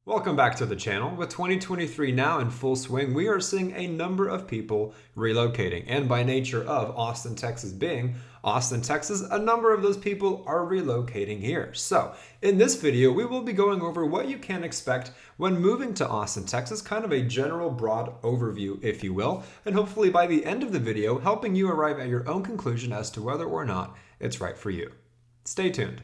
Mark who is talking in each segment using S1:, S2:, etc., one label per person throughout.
S1: Welcome back to the channel. With 2023 now in full swing, we are seeing a number of people relocating. And by nature of Austin, Texas being Austin, Texas, a number of those people are relocating here. So in this video, we will be going over what you can expect when moving to Austin, Texas, kind of a general broad overview, if you will, and hopefully by the end of the video, helping you arrive at your own conclusion as to whether or not it's right for you. Stay tuned.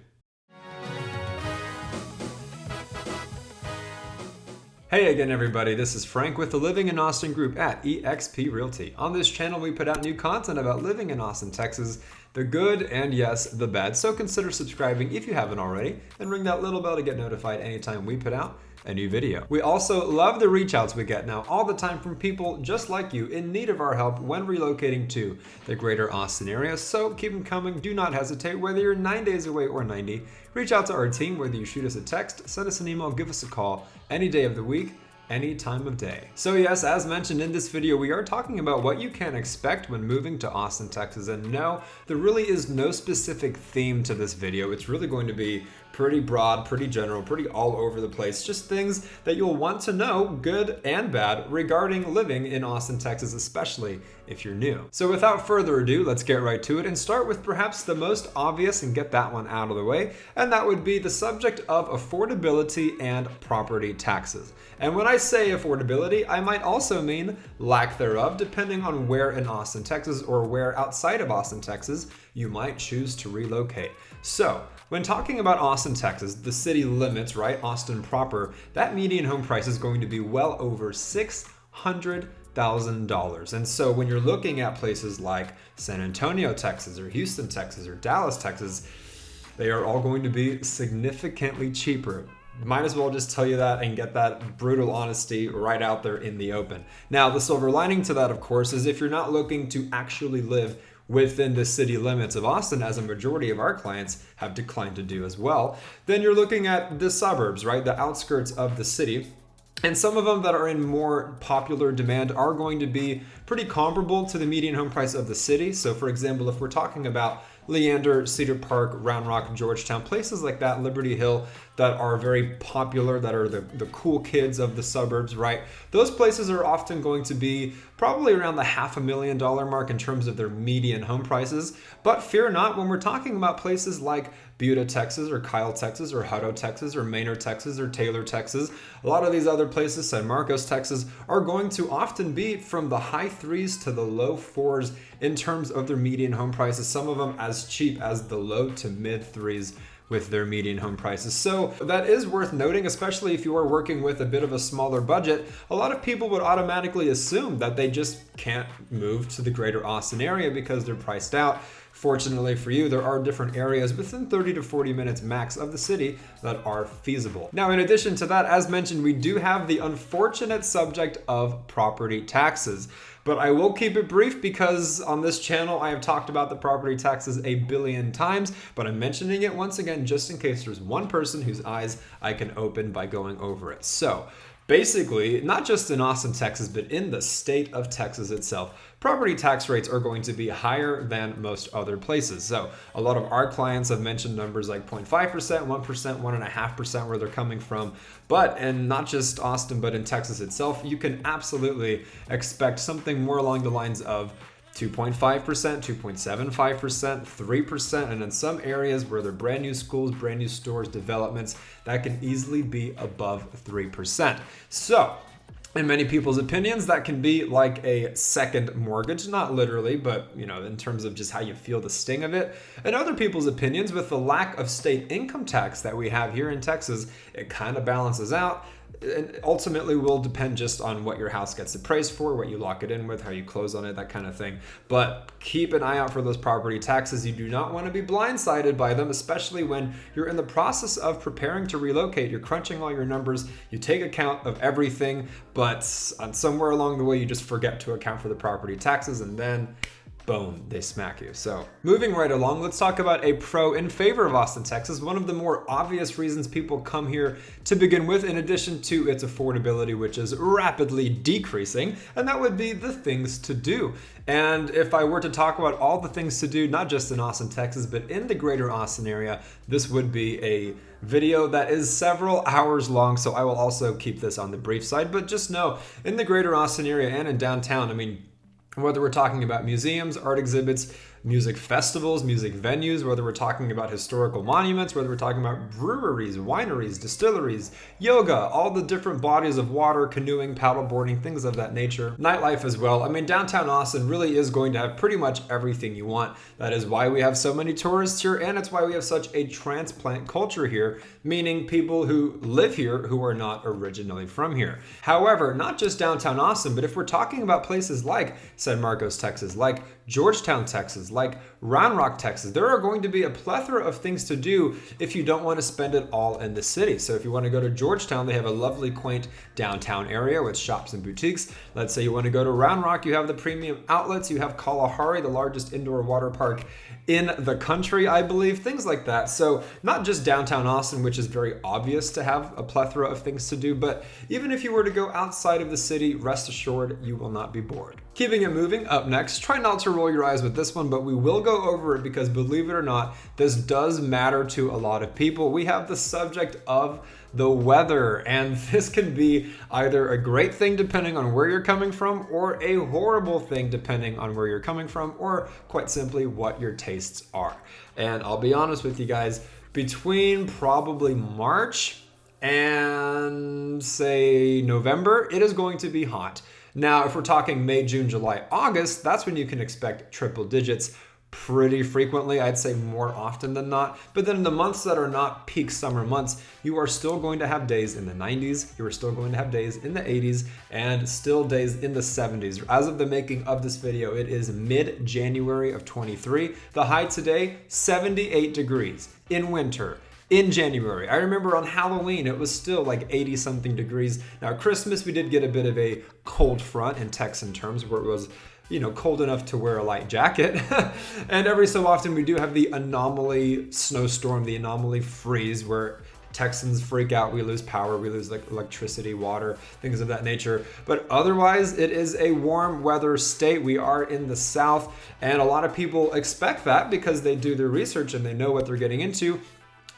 S1: Hey again everybody, this is Frank with the Living in Austin group at eXp Realty. On this channel we put out new content about living in Austin, Texas, the good and yes, the bad. So consider subscribing if you haven't already and ring that little bell to get notified anytime we put out a new video. We also love the reach outs we get now all the time from people just like you in need of our help when relocating to the greater Austin area. So keep them coming, do not hesitate. Whether you're 9 days away or 90, reach out to our team, whether you shoot us a text, send us an email, give us a call any day of the week, any time of day. So yes, as mentioned in this video, we are talking about what you can expect when moving to Austin, Texas. And no, there really is no specific theme to this video. It's really going to be pretty broad, pretty general, pretty all over the place. Just things that you'll want to know, good and bad, regarding living in Austin, Texas, especially if you're new. So without further ado, let's get right to it and start with perhaps the most obvious and get that one out of the way. And that would be the subject of affordability and property taxes. And when I say affordability, I might also mean lack thereof, depending on where in Austin, Texas, or where outside of Austin, Texas, you might choose to relocate. So when talking about Austin, Texas, the city limits, right, Austin proper, that median home price is going to be well over $600,000. And so when you're looking at places like San Antonio, Texas, or Houston, Texas, or Dallas, Texas, they are all going to be significantly cheaper. Might as well just tell you that and get that brutal honesty right out there in the open. Now, the silver lining to that, of course, is if you're not looking to actually live within the city limits of Austin, as a majority of our clients have declined to do as well, then you're looking at the suburbs, right? The outskirts of the city. And some of them that are in more popular demand are going to be pretty comparable to the median home price of the city. So for example, if we're talking about Leander, Cedar Park, Round Rock, Georgetown, places like that, Liberty Hill, that are very popular, that are the cool kids of the suburbs, right? Those places are often going to be probably around the $500,000 mark in terms of their median home prices. But fear not, when we're talking about places like Buda, Texas, or Kyle, Texas, or Hutto, Texas, or Manor, Texas, or Taylor, Texas, a lot of these other places, San Marcos, Texas, are going to often be from the high threes to the low fours in terms of their median home prices. Some of them as cheap as the low to mid threes with their median home prices. So that is worth noting, especially if you are working with a bit of a smaller budget. A lot of people would automatically assume that they just can't move to the greater Austin area because they're priced out. Fortunately for you, there are different areas within 30 to 40 minutes max of the city that are feasible. Now, in addition to that, as mentioned, we do have the unfortunate subject of property taxes. But I will keep it brief because on this channel, I have talked about the property taxes a billion times, but I'm mentioning it once again, just in case there's one person whose eyes I can open by going over it. So basically, not just in Austin, Texas, but in the state of Texas itself, property tax rates are going to be higher than most other places. So a lot of our clients have mentioned numbers like 0.5%, 1%, 1.5% where they're coming from. But, and not just Austin, but in Texas itself, you can absolutely expect something more along the lines of 2.5%, 2.75%, 3%, and in some areas where they're brand new schools, brand new stores, developments, that can easily be above 3%. So, in many people's opinions, that can be like a second mortgage, not literally, but in terms of just how you feel the sting of it. In other people's opinions, with the lack of state income tax that we have here in Texas, it kind of balances out. And ultimately will depend just on what your house gets appraised for, what you lock it in with, how you close on it, that kind of thing. But keep an eye out for those property taxes. You do not want to be blindsided by them, especially when you're in the process of preparing to relocate. You're crunching all your numbers, you take account of everything, but somewhere along the way, you just forget to account for the property taxes, and then boom, they smack you. So moving right along, let's talk about a pro in favor of Austin, Texas. One of the more obvious reasons people come here to begin with, in addition to its affordability, which is rapidly decreasing, and that would be the things to do. And if I were to talk about all the things to do, not just in Austin, Texas, but in the greater Austin area, this would be a video that is several hours long, so I will also keep this on the brief side. But just know, in the greater Austin area and in downtown, I mean, whether we're talking about museums, art exhibits, music festivals, music venues, whether we're talking about historical monuments, whether we're talking about breweries, wineries, distilleries, yoga, all the different bodies of water, canoeing, paddleboarding, things of that nature. Nightlife as well. I mean, downtown Austin really is going to have pretty much everything you want. That is why we have so many tourists here, and it's why we have such a transplant culture here, meaning people who live here who are not originally from here. However, not just downtown Austin, but if we're talking about places like San Marcos, Texas, like Georgetown, Texas, like Round Rock, Texas, there are going to be a plethora of things to do if you don't want to spend it all in the city. So if you want to go to Georgetown, they have a lovely, quaint downtown area with shops and boutiques. Let's say you want to go to Round Rock, you have the premium outlets, you have Kalahari, the largest indoor water park in the country, I believe, things like that. So not just downtown Austin, which is very obvious to have a plethora of things to do, but even if you were to go outside of the city, rest assured you will not be bored. Keeping it moving, up next, try not to roll your eyes with this one, but we will go over it because, believe it or not, this does matter to a lot of people. We have the subject of the weather, and this can be either a great thing depending on where you're coming from, or a horrible thing depending on where you're coming from, or quite simply what your tastes are. And I'll be honest with you guys, between probably March and say November, it is going to be hot. Now, if we're talking May, June, July, August, that's when you can expect triple digits pretty frequently. I'd say more often than not. But then in the months that are not peak summer months, you are still going to have days in the 90s, you are still going to have days in the 80s, and still days in the 70s. As of the making of this video, it is mid-January of 23. The high today, 78 degrees in winter. In January. I remember on Halloween, it was still like 80 something degrees. Now, Christmas, we did get a bit of a cold front in Texan terms, where it was, you know, cold enough to wear a light jacket. And every so often we do have the anomaly snowstorm, the anomaly freeze, where Texans freak out, we lose power, we lose like electricity, water, things of that nature. But otherwise, it is a warm weather state. We are in the South, and a lot of people expect that because they do their research and they know what they're getting into.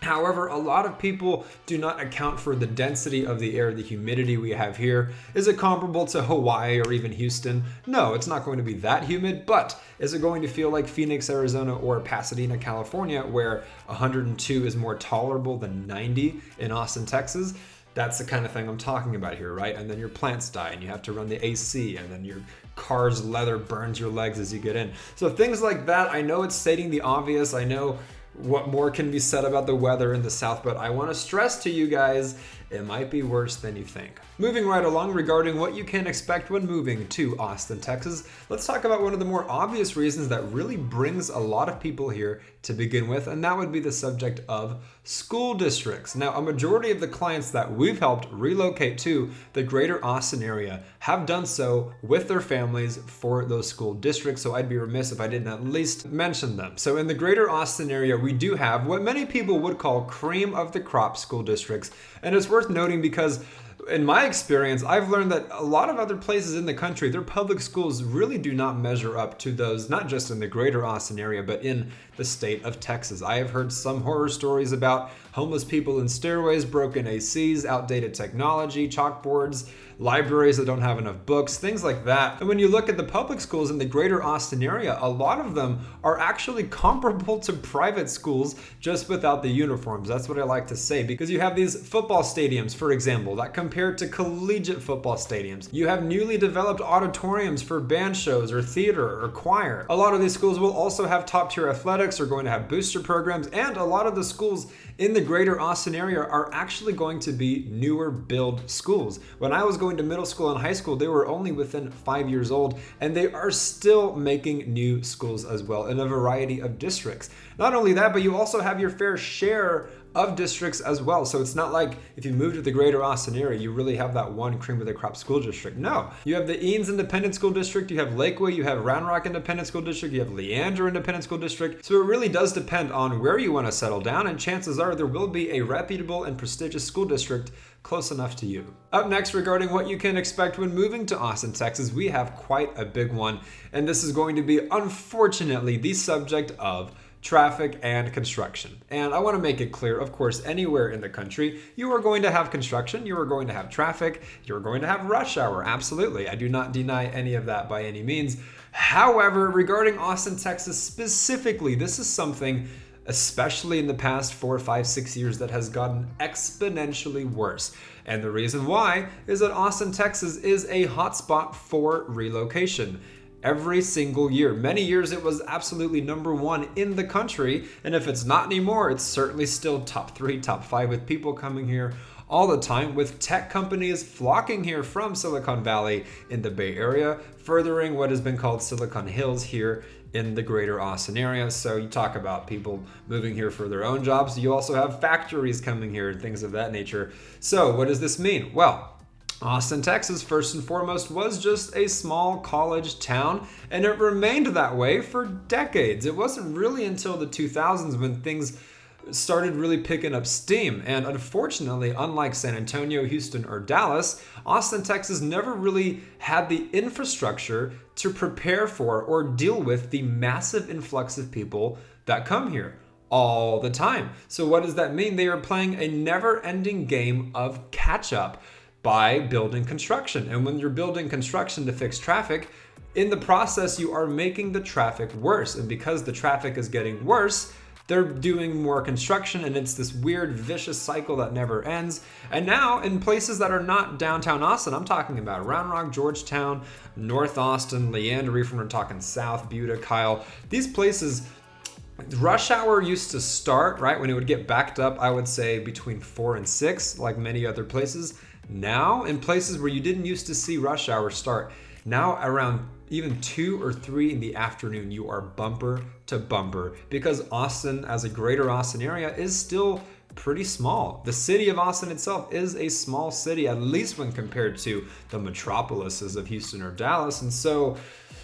S1: However, a lot of people do not account for the density of the air, the humidity we have here. Is it comparable to Hawaii or even Houston? No, it's not going to be that humid, but is it going to feel like Phoenix, Arizona, or Pasadena, California, where 102 is more tolerable than 90 in Austin, Texas? That's the kind of thing I'm talking about here, right? And then your plants die and you have to run the AC, and then your car's leather burns your legs as you get in. So things like that, I know it's stating the obvious, I know what more can be said about the weather in the South, but I want to stress to you guys, it might be worse than you think. Moving right along, regarding what you can expect when moving to Austin, Texas, let's talk about one of the more obvious reasons that really brings a lot of people here to begin with, and that would be the subject of school districts. Now, a majority of the clients that we've helped relocate to the greater Austin area have done so with their families for those school districts, so I'd be remiss if I didn't at least mention them. So in the greater Austin area, we do have what many people would call cream of the crop school districts, and it's worth noting because in my experience, I've learned that a lot of other places in the country, their public schools really do not measure up to those, not just in the greater Austin area, but in the state of Texas. I have heard some horror stories about homeless people in stairways, broken ACs, outdated technology, chalkboards, libraries that don't have enough books, things like that. And when you look at the public schools in the greater Austin area, a lot of them are actually comparable to private schools, just without the uniforms. That's what I like to say, because you have these football stadiums, for example, that compared to collegiate football stadiums. You have newly developed auditoriums for band shows or theater or choir. A lot of these schools will also have top-tier athletics, are going to have booster programs, and a lot of the schools in the greater Austin area are actually going to be newer build schools. When I was going to middle school and high school, they were only within 5 years old, and they are still making new schools as well in a variety of districts. Not only that, but you also have your fair share of districts as well. So it's not like if you move to the greater Austin area, you really have that one cream of the crop school district. No, you have the Eanes Independent School District, you have Lakeway, you have Round Rock Independent School District, you have Leander Independent School District. So it really does depend on where you want to settle down, and chances are there will be a reputable and prestigious school district close enough to you. Up next, regarding what you can expect when moving to Austin, Texas, we have quite a big one, and this is going to be, unfortunately, the subject of traffic and construction. And I want to make it clear, of course, anywhere in the country, you are going to have construction, you are going to have traffic, you're going to have rush hour, absolutely. I do not deny any of that by any means. However, regarding Austin, Texas specifically, this is something, especially in the past 4, 5, 6 years, that has gotten exponentially worse. And the reason why is that Austin, Texas is a hotspot for relocation. Every single year. Many years it was absolutely #1 in the country, and if it's not anymore, it's certainly still top 3, top 5, with people coming here all the time, with tech companies flocking here from Silicon Valley in the Bay Area, furthering what has been called Silicon Hills here in the greater Austin area. So you talk about people moving here for their own jobs. You also have factories coming here and things of that nature. So what does this mean? Well, Austin, Texas, first and foremost, was just a small college town, and it remained that way for decades. It wasn't really until the 2000s when things started really picking up steam. And unfortunately, unlike San Antonio, Houston, or Dallas, Austin, Texas never really had the infrastructure to prepare for or deal with the massive influx of people that come here all the time. So what does that mean? They are playing a never-ending game of catch-up by building construction. And when you're building construction to fix traffic, in the process, you are making the traffic worse. And because the traffic is getting worse, they're doing more construction, and it's this weird vicious cycle that never ends. And now in places that are not downtown Austin, I'm talking about Round Rock, Georgetown, North Austin, Leander, if we're talking South Buda, Kyle, these places, rush hour used to start, right, when it would get backed up, I would say between 4 and 6, like many other places. Now, in places where you didn't used to see rush hour start, now around even 2 or 3 in the afternoon, you are bumper to bumper, because Austin, as a greater Austin area, is still pretty small. The city of Austin itself is a small city, at least when compared to the metropolises of Houston or Dallas. And so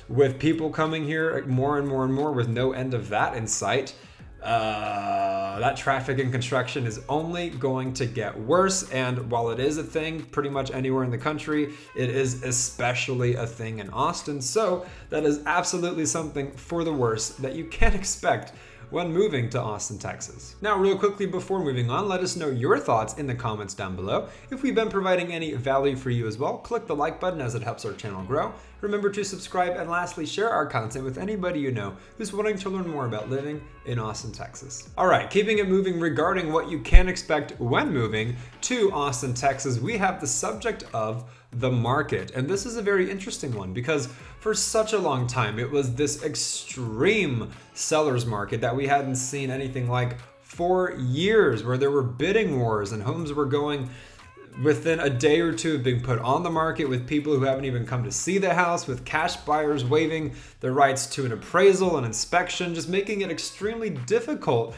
S1: with people coming here more and more and more with no end of that in sight, that traffic and construction is only going to get worse. And while it is a thing pretty much anywhere in the country, it is especially a thing in Austin. So that is absolutely something for the worse that you can expect when moving to Austin, Texas. Now, real quickly before moving on, let us know your thoughts in the comments down below. If we've been providing any value for you as well, click the like button as it helps our channel grow. Remember to subscribe, and lastly, share our content with anybody you know who's wanting to learn more about living in Austin, Texas. All right, keeping it moving regarding what you can expect when moving to Austin, Texas, we have the subject of the market. And this is a very interesting one because for such a long time, it was this extreme seller's market that we hadn't seen anything like for years, where there were bidding wars and homes were going within a day or two of being put on the market with people who haven't even come to see the house, with cash buyers waiving their rights to an appraisal and inspection, just making it extremely difficult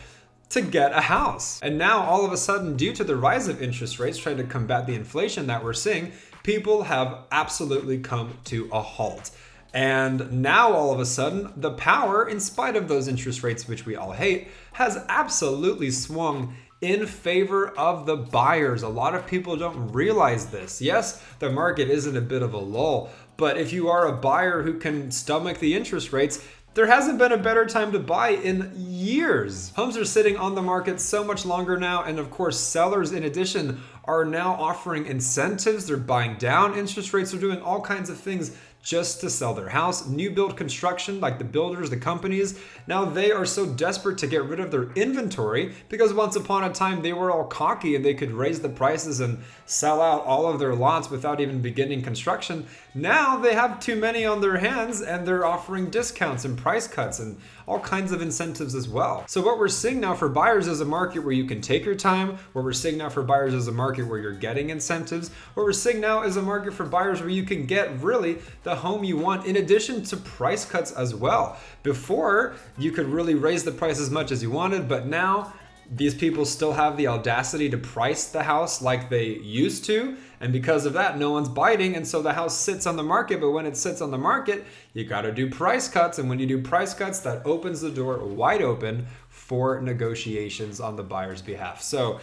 S1: to get a house. And now all of a sudden, due to the rise of interest rates trying to combat the inflation that we're seeing, people have absolutely come to a halt. And now all of a sudden, the power, in spite of those interest rates, which we all hate, has absolutely swung in favor of the buyers. A lot of people don't realize this. Yes, the market is in a bit of a lull, but if you are a buyer who can stomach the interest rates, there hasn't been a better time to buy in years. Homes are sitting on the market so much longer now, and of course, sellers in addition are now offering incentives. They're buying down interest rates. They're doing all kinds of things just to sell their house. New build construction, like the builders, the companies, now they are so desperate to get rid of their inventory because once upon a time they were all cocky and they could raise the prices and sell out all of their lots without even beginning construction. Now they have too many on their hands and they're offering discounts and price cuts and all kinds of incentives as well. So what we're seeing now for buyers is a market where you can take your time. What we're seeing now for buyers is a market where you're getting incentives. What we're seeing now is a market for buyers where you can get really the home you want, in addition to price cuts as well. Before, you could really raise the price as much as you wanted, but now These people still have the audacity to price the house like they used to. And because of that, no one's biting. And so the house sits on the market. But when it sits on the market, you got to do price cuts. And when you do price cuts, that opens the door wide open for negotiations on the buyer's behalf. So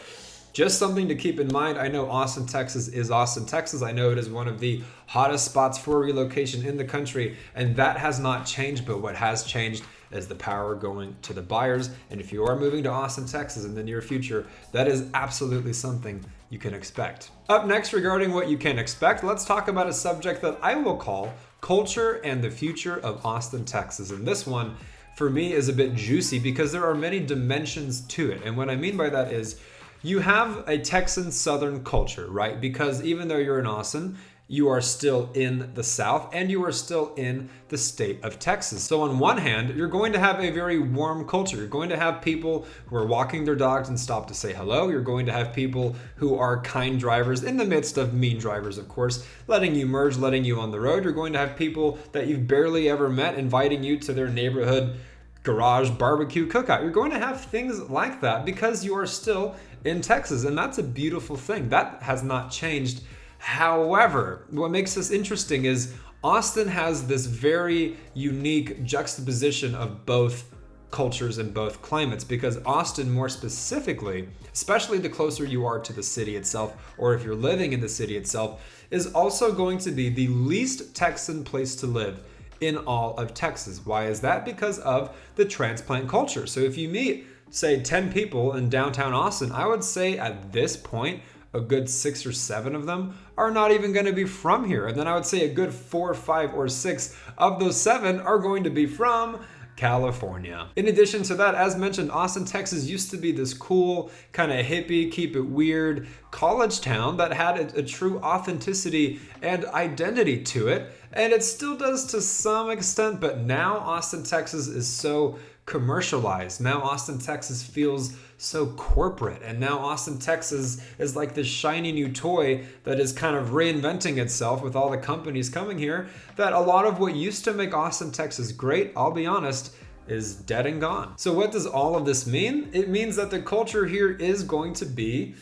S1: just something to keep in mind. I know Austin, Texas is Austin, Texas. I know it is one of the hottest spots for relocation in the country. And that has not changed. But what has changed is the power going to the buyers. And if you are moving to Austin, Texas in the near future, that is absolutely something you can expect. Up next, regarding what you can expect, let's talk about a subject that I will call culture and the future of Austin, Texas. And this one, for me, is a bit juicy because there are many dimensions to it. And what I mean by that is you have a Texan Southern culture, right? Because even though you're in Austin, you are still in the South and you are still in the state of Texas. So on one hand, you're going to have a very warm culture. You're going to have people who are walking their dogs and stop to say hello. You're going to have people who are kind drivers in the midst of mean drivers, of course, letting you merge, letting you on the road. You're going to have people that you've barely ever met inviting you to their neighborhood garage barbecue cookout. You're going to have things like that because you are still in Texas, and that's a beautiful thing. That has not changed. However, what makes this interesting is Austin has this very unique juxtaposition of both cultures and both climates, because Austin, more specifically, especially the closer you are to the city itself, or if you're living in the city itself, is also going to be the least Texan place to live in all of Texas. Why is that? Because of the transplant culture. So if you meet, say, 10 people in downtown Austin, I would say at this point, a good 6 or 7 of them are not even going to be from here. And then I would say a good 4, 5, or 6 of those 7 are going to be from California. In addition to that, as mentioned, Austin, Texas used to be this cool, kind of hippie, keep it weird college town that had a true authenticity and identity to it. And it still does to some extent, but now Austin, Texas is so commercialized. Now Austin, Texas feels so corporate. And now Austin, Texas is like this shiny new toy that is kind of reinventing itself with all the companies coming here, that a lot of what used to make Austin, Texas great, I'll be honest, is dead and gone. So what does all of this mean? It means that the culture here is going to be,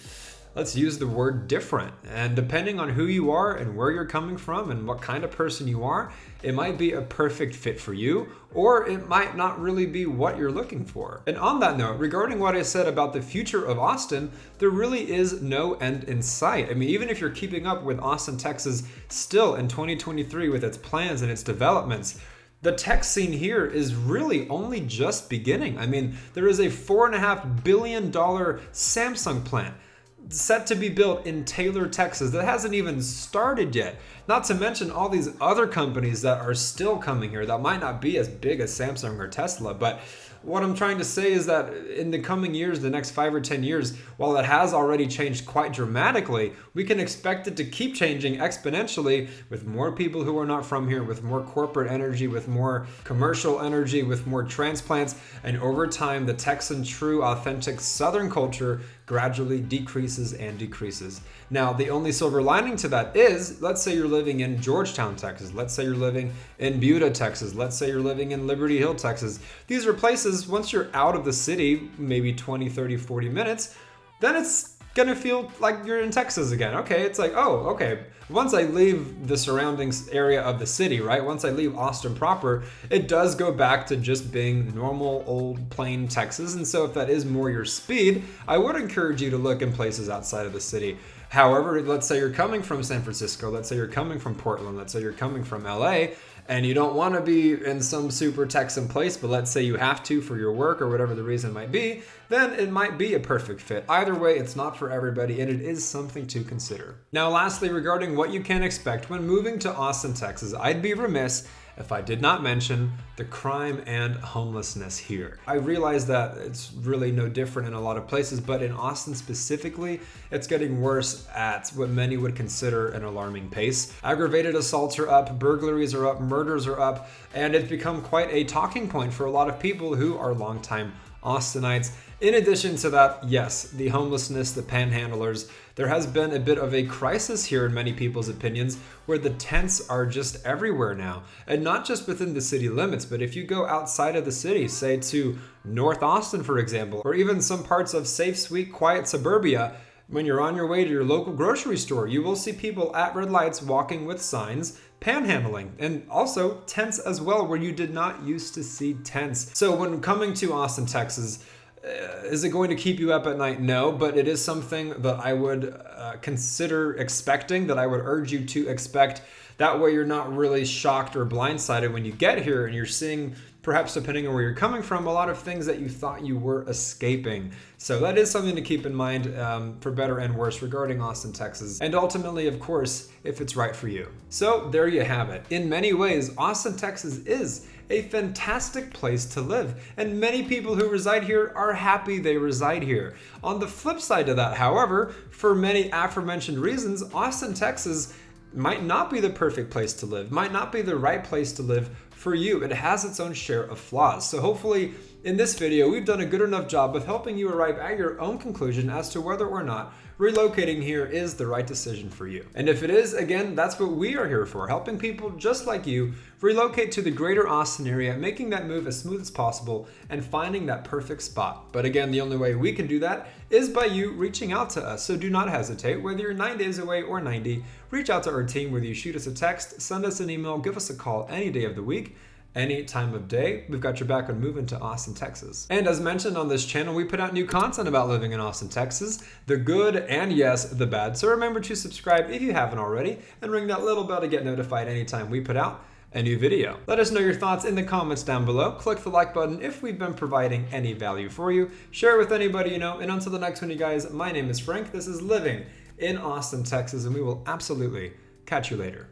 S1: let's use the word different. And depending on who you are and where you're coming from and what kind of person you are, it might be a perfect fit for you, or it might not really be what you're looking for. And on that note, regarding what I said about the future of Austin, there really is no end in sight. I mean, even if you're keeping up with Austin, Texas still in 2023 with its plans and its developments, the tech scene here is really only just beginning. I mean, there is a $4.5 billion Samsung plant set to be built in Taylor, Texas that hasn't even started yet. Not to mention all these other companies that are still coming here that might not be as big as Samsung or Tesla, but what I'm trying to say is that in the coming years, the next 5 or 10 years, while it has already changed quite dramatically, we can expect it to keep changing exponentially with more people who are not from here, with more corporate energy, with more commercial energy, with more transplants, and over time, the Texan true, authentic Southern culture gradually decreases and decreases. Now, the only silver lining to that is, let's say you're living in Georgetown, Texas. Let's say you're living in Buda, Texas. Let's say you're living in Liberty Hill, Texas. These are places, once you're out of the city, maybe 20, 30, 40 minutes, then it's gonna feel like you're in Texas again. Okay, it's like, oh, okay. Once I leave the surroundings area of the city, right? Once I leave Austin proper, it does go back to just being normal, old, plain Texas. And so if that is more your speed, I would encourage you to look in places outside of the city. However, let's say you're coming from San Francisco, let's say you're coming from Portland, let's say you're coming from LA, and you don't want to be in some super Texan place, but let's say you have to for your work or whatever the reason might be, then it might be a perfect fit. Either way, it's not for everybody, and it is something to consider. Now, lastly, regarding what you can expect when moving to Austin, Texas, I'd be remiss if I did not mention the crime and homelessness here. I realize that it's really no different in a lot of places, but in Austin specifically, it's getting worse at what many would consider an alarming pace. Aggravated assaults are up, burglaries are up, murders are up, and it's become quite a talking point for a lot of people who are longtime Austinites. In addition to that, yes, the homelessness, the panhandlers, there has been a bit of a crisis here in many people's opinions where the tents are just everywhere now. And not just within the city limits, but if you go outside of the city, say to North Austin, for example, or even some parts of safe, sweet, quiet suburbia, when you're on your way to your local grocery store, you will see people at red lights walking with signs, panhandling, and also tents as well, where you did not used to see tents. So when coming to Austin, Texas, is it going to keep you up at night? No, but it is something that I would consider expecting, that I would urge you to expect. That way you're not really shocked or blindsided when you get here and you're seeing, perhaps depending on where you're coming from, a lot of things that you thought you were escaping. So that is something to keep in mind for better and worse regarding Austin, Texas. And ultimately, of course, if it's right for you. So there you have it. In many ways, Austin, Texas is a fantastic place to live. And many people who reside here are happy they reside here. On the flip side of that, however, for many aforementioned reasons, Austin, Texas might not be the perfect place to live, might not be the right place to live for you. It has its own share of flaws. So hopefully in this video, we've done a good enough job of helping you arrive at your own conclusion as to whether or not relocating here is the right decision for you. And if it is, again, that's what we are here for, helping people just like you relocate to the greater Austin area, making that move as smooth as possible and finding that perfect spot. But again, the only way we can do that is by you reaching out to us. So do not hesitate, whether you're 9 days away or 90, reach out to our team, whether you shoot us a text, send us an email, give us a call any day of the week, any time of day. We've got your back on moving to Austin, Texas. And as mentioned on this channel, we put out new content about living in Austin, Texas, the good and yes, the bad. So remember to subscribe if you haven't already and ring that little bell to get notified anytime we put out a new video. Let us know your thoughts in the comments down below. Click the like button if we've been providing any value for you. Share it with anybody you know. And until the next one, you guys, my name is Frank. This is Living in Austin, Texas, and we will absolutely catch you later.